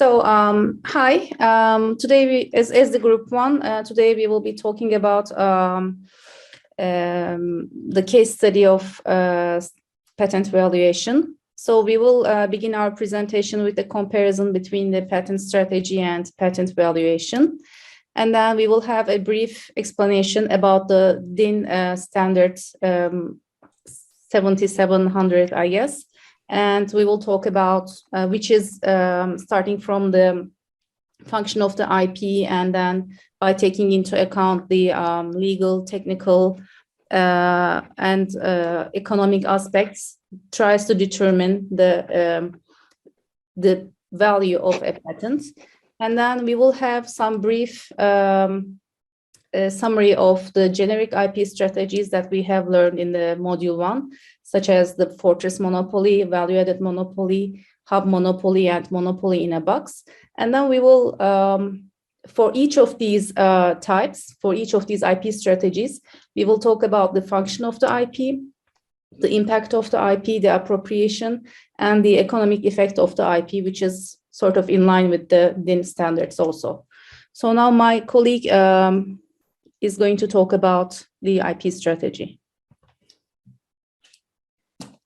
Hi. Today, as the group one, today we will be talking about the case study of patent valuation. So we will begin our presentation with a comparison between the patent strategy and patent valuation. And then we will have a brief explanation about the DIN standard 7700, I guess. And we will talk about which is starting from the function of the IP, and then by taking into account the legal, technical, and economic aspects, tries to determine the value of a patent. And then we will have some brief summary of the generic IP strategies that we have learned in the module 1, such as the fortress monopoly, value-added monopoly, hub monopoly, and monopoly in a box. And then we will, for each of these types, for each of these IP strategies, we will talk about the function of the IP, the impact of the IP, the appropriation, and the economic effect of the IP, which is sort of in line with the DIN standards also. So now my colleague is going to talk about the IP strategy.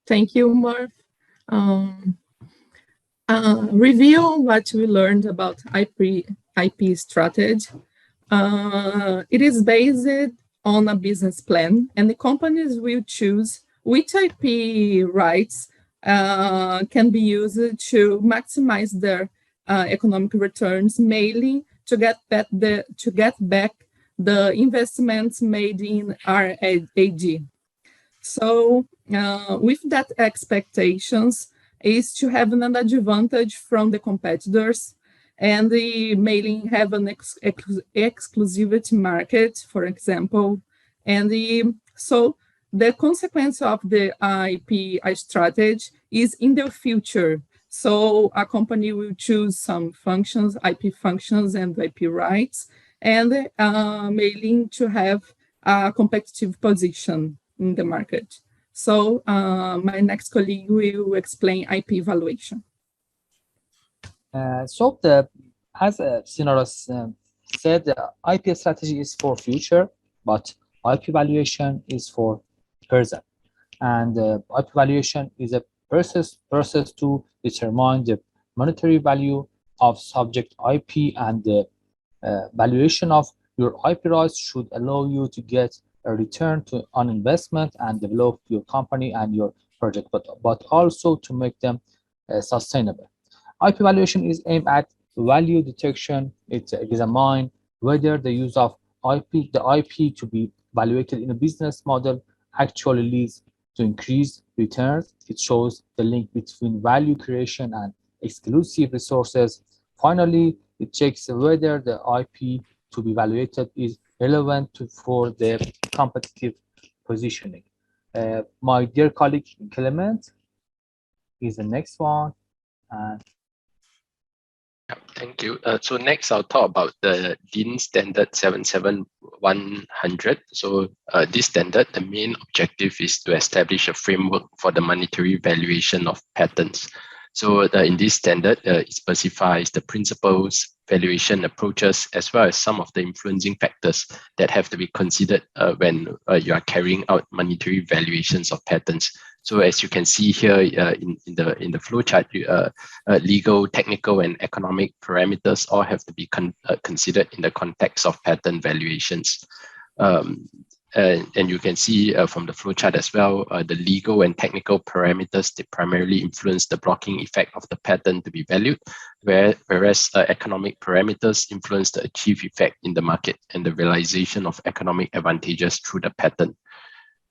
Thank you, Marv. Review what we learned about IP strategy. It is based on a business plan, and the companies will choose which IP rights can be used to maximize their economic returns, mainly to get back the investments made in R&D. So with that expectations is to have an advantage from the competitors, and they mainly have an exclusivity market, for example. And so the consequence of the IP strategy is in the future. So a company will choose some functions, IP functions and IP rights, and mainly to have a competitive position in the market. So my next colleague will explain IP valuation. As Sinaros said, the IP strategy is for future, but IP valuation is for present. And IP valuation is a process to determine the monetary value of subject IP, and the valuation of your IP rights should allow you to get a return on investment and develop your company and your project, but also to make them sustainable. IP valuation is aimed at value detection. It examines whether the use of the IP to be evaluated in a business model actually leads to increased returns. It shows the link between value creation and exclusive resources. Finally, it checks whether the IP to be evaluated is relevant for their competitive positioning. My dear colleague Clement is the next one. Thank you. So next I'll talk about the DIN standard 77100. So this standard, the main objective is to establish a framework for the monetary valuation of patents. So in this standard, it specifies the principles, valuation approaches, as well as some of the influencing factors that have to be considered when you are carrying out monetary valuations of patents. So as you can see here in the flowchart, legal, technical, and economic parameters all have to be considered in the context of patent valuations. And you can see from the flowchart as well, the legal and technical parameters, they primarily influence the blocking effect of the patent to be valued, whereas economic parameters influence the achieved effect in the market and the realization of economic advantages through the patent.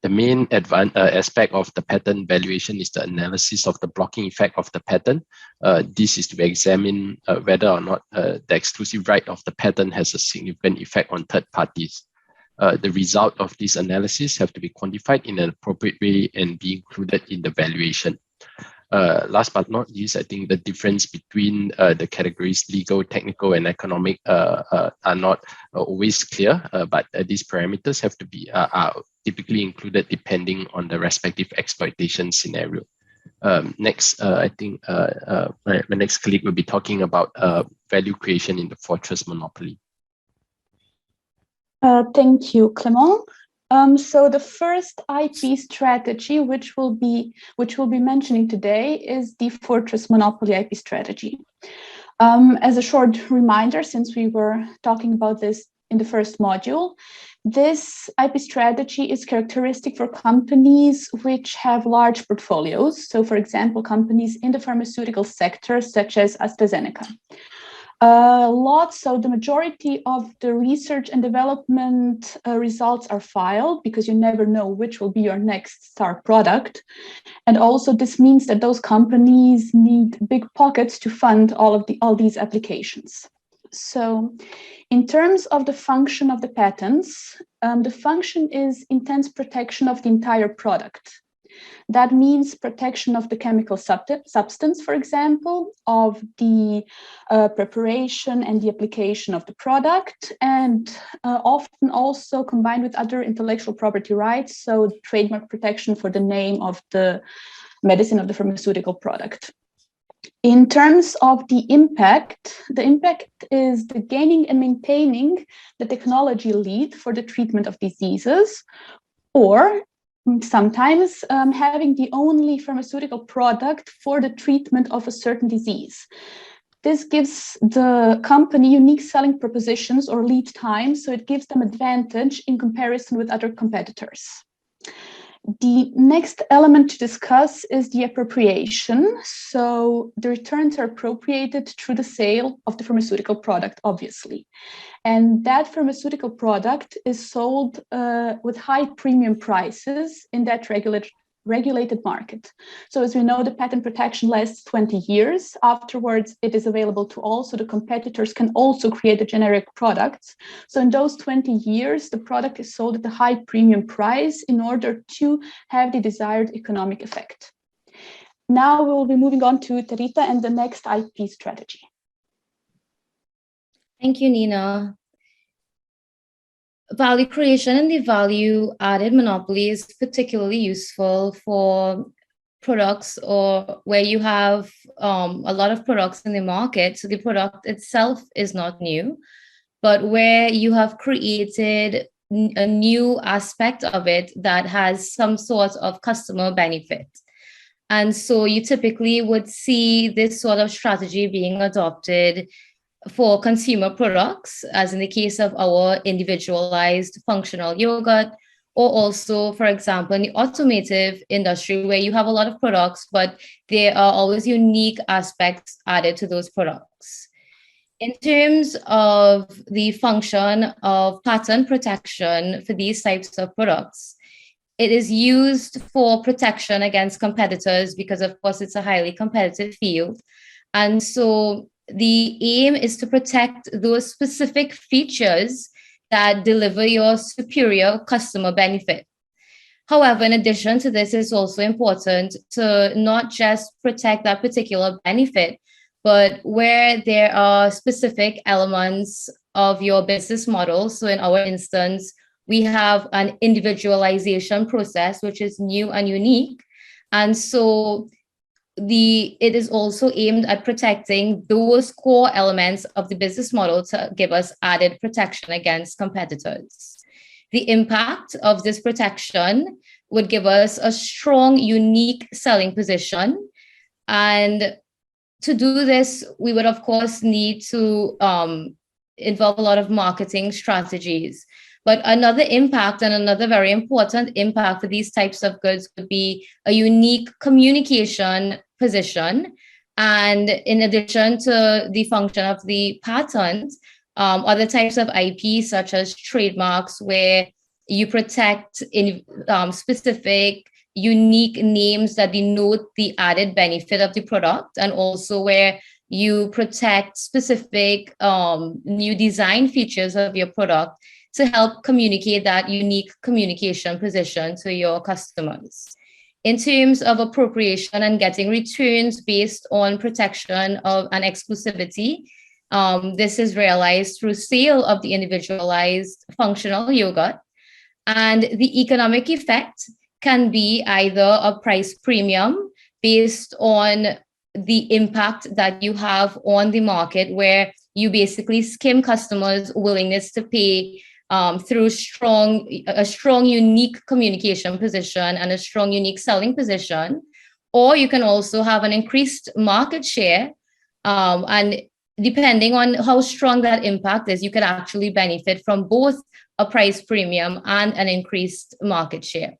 The main aspect of the patent valuation is the analysis of the blocking effect of the patent. This is to examine whether or not the exclusive right of the patent has a significant effect on third parties. The result of this analysis have to be quantified in an appropriate way and be included in the valuation. Last but not least, I think the difference between the categories legal, technical, and economic are not always clear, but these parameters have to be are typically included depending on the respective exploitation scenario. Next, I think my next colleague will be talking about value creation in the fortress monopoly. Thank you, Clément. So the first IP strategy, which we'll be mentioning today, is the fortress monopoly IP strategy. As a short reminder, since we were talking about this in the first module, this IP strategy is characteristic for companies which have large portfolios. So, for example, companies in the pharmaceutical sector, such as AstraZeneca. So the majority of the research and development results are filed, because you never know which will be your next star product. And also this means that those companies need big pockets to fund all these applications. So in terms of the function of the patents, the function is intense protection of the entire product. That means protection of the chemical substance, for example, of the preparation and the application of the product, and often also combined with other intellectual property rights, so trademark protection for the name of the medicine of the pharmaceutical product. In terms of the impact is the gaining and maintaining the technology lead for the treatment of diseases, or sometimes having the only pharmaceutical product for the treatment of a certain disease. This gives the company unique selling propositions or lead times, so it gives them advantage in comparison with other competitors. The next element to discuss is the appropriation. So the returns are appropriated through the sale of the pharmaceutical product, obviously. And that pharmaceutical product is sold with high premium prices in that regulated market. So as we know, the patent protection lasts 20 years. Afterwards, it is available to all, so the competitors can also create the generic products. So in those 20 years, the product is sold at a high premium price in order to have the desired economic effect. Now we will be moving on to Tarita and the next IP strategy. Thank you, Nina. Value creation and the value-added monopoly is particularly useful for products or where you have a lot of products in the market. So the product itself is not new, but where you have created a new aspect of it that has some sort of customer benefit. And so you typically would see this sort of strategy being adopted for consumer products, as in the case of our individualized functional yogurt, or also, for example, in the automotive industry, where you have a lot of products, but there are always unique aspects added to those products. In terms of the function of patent protection for these types of products, it is used for protection against competitors because, of course, it's a highly competitive field. And so the aim is to protect those specific features that deliver your superior customer benefit. However, in addition to this, it's also important to not just protect that particular benefit, but where there are specific elements of your business model. So in our instance, we have an individualization process, which is new and unique. And so it is also aimed at protecting those core elements of the business model to give us added protection against competitors. The impact of this protection would give us a strong, unique selling position. And to do this, we would, of course, need to involve a lot of marketing strategies. But another impact, and another very important impact for these types of goods, would be a unique communication position. And in addition to the function of the patent, other types of IP, such as trademarks, where you protect in specific unique names that denote the added benefit of the product, and also where you protect specific new design features of your product to help communicate that unique communication position to your customers. In terms of appropriation and getting returns based on protection of an exclusivity, this is realized through sale of the individualized functional yogurt. And the economic effect can be either a price premium based on the impact that you have on the market, where you basically skim customers' willingness to pay through a strong, unique communication position and a strong, unique selling position. Or you can also have an increased market share. And depending on how strong that impact is, you can actually benefit from both a price premium and an increased market share.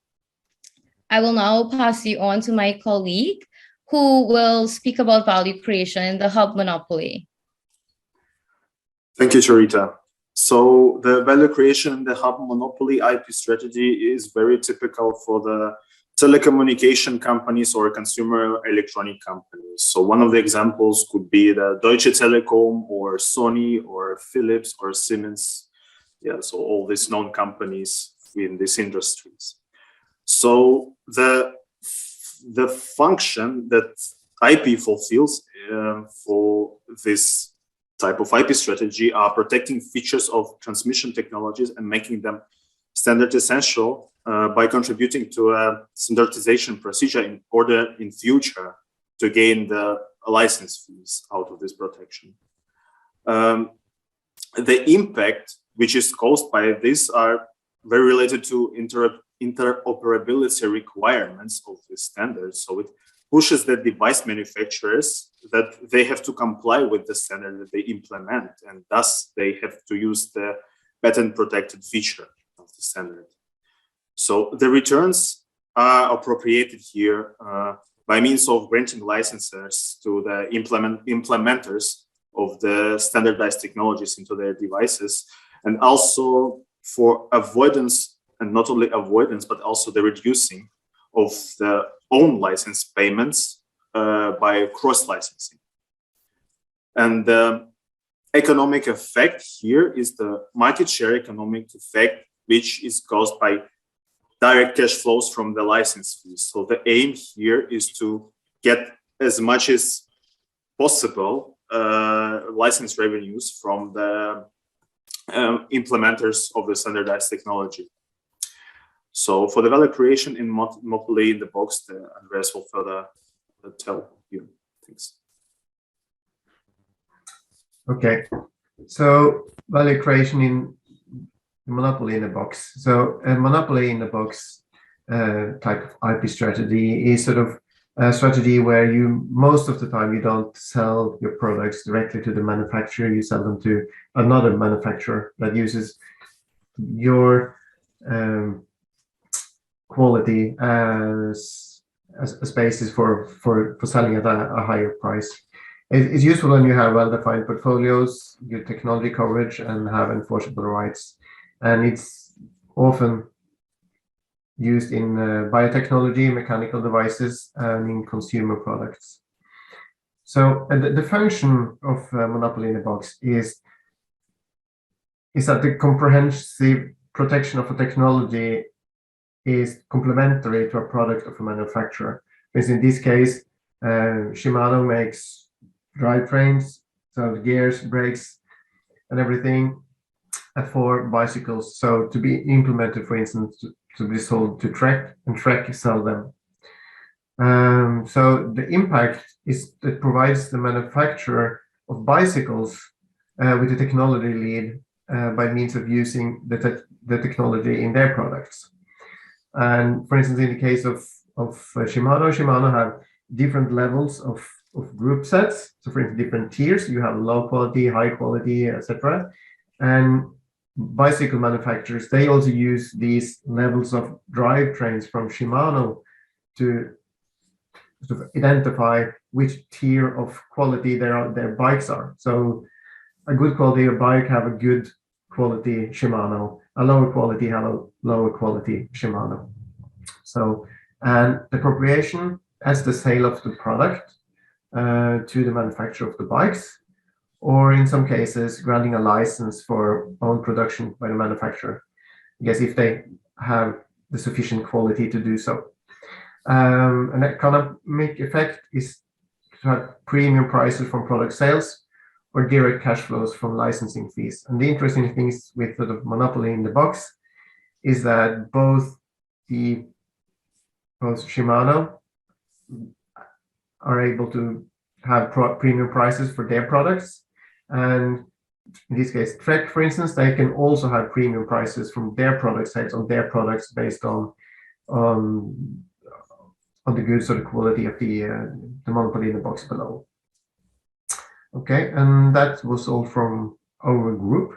I will now pass you on to my colleague, who will speak about value creation in the hub monopoly. Thank you, Charita. So the value creation in the hub monopoly IP strategy is very typical for the telecommunication companies or consumer electronic companies. So one of the examples could be the Deutsche Telekom or Sony or Philips or Siemens. Yeah, so all these known companies in these industries. So the function that IP fulfills for this type of IP strategy are protecting features of transmission technologies and making them standard essential by contributing to a standardization procedure in order in future to gain the license fees out of this protection. The impact which is caused by this are very related to interoperability requirements of the standards. So it pushes the device manufacturers that they have to comply with the standard that they implement, and thus they have to use the patent protected feature of the standard. So the returns are appropriated here by means of granting licenses to the implementers of the standardized technologies into their devices, and also for avoidance, and not only avoidance, but also the reducing of the own license payments by cross-licensing. And the economic effect here is the market share economic effect, which is caused by direct cash flows from the license fees. So the aim here is to get as much as possible license revenues from the implementers of the standardized technology. So for the value creation in monopoly in the box, Andreas will further tell you. Thanks. Okay, so value creation in monopoly in the box. So a monopoly in the box type of IP strategy is sort of a strategy where you most of the time you don't sell your products directly to the manufacturer, you sell them to another manufacturer that uses your quality as a basis for selling at a higher price. It's useful when you have well-defined portfolios, good technology coverage, and have enforceable rights. And it's often used in biotechnology, mechanical devices, and in consumer products. So the function of monopoly in the box is that the comprehensive protection of a technology is complementary to a product of a manufacturer. Because in this case, Shimano makes drivetrains, so gears, brakes, and everything for bicycles. So to be implemented, for instance, to be sold to Trek, and Trek sell them. So the impact is it provides the manufacturer of bicycles with the technology lead by means of using the technology in their products. And for instance, in the case of Shimano have different levels of group sets. So for instance, different tiers. You have low quality, high quality, etc. And bicycle manufacturers, they also use these levels of drivetrains from Shimano to sort of identify which tier of quality their bikes are. So a good quality bike have a good quality Shimano, a lower quality have a lower quality Shimano. So, and the appropriation as the sale of the product to the manufacturer of the bikes, or in some cases, granting a license for own production by the manufacturer, I guess if they have the sufficient quality to do so. An economic effect is to have premium prices from product sales or direct cash flows from licensing fees. And the interesting things with sort of monopoly in the box is that both Shimano are able to have premium prices for their products. And in this case, Trek, for instance, they can also have premium prices from their product sales on their products based on the goods or the quality of the monopoly in the box below. Okay, and that was all from our group.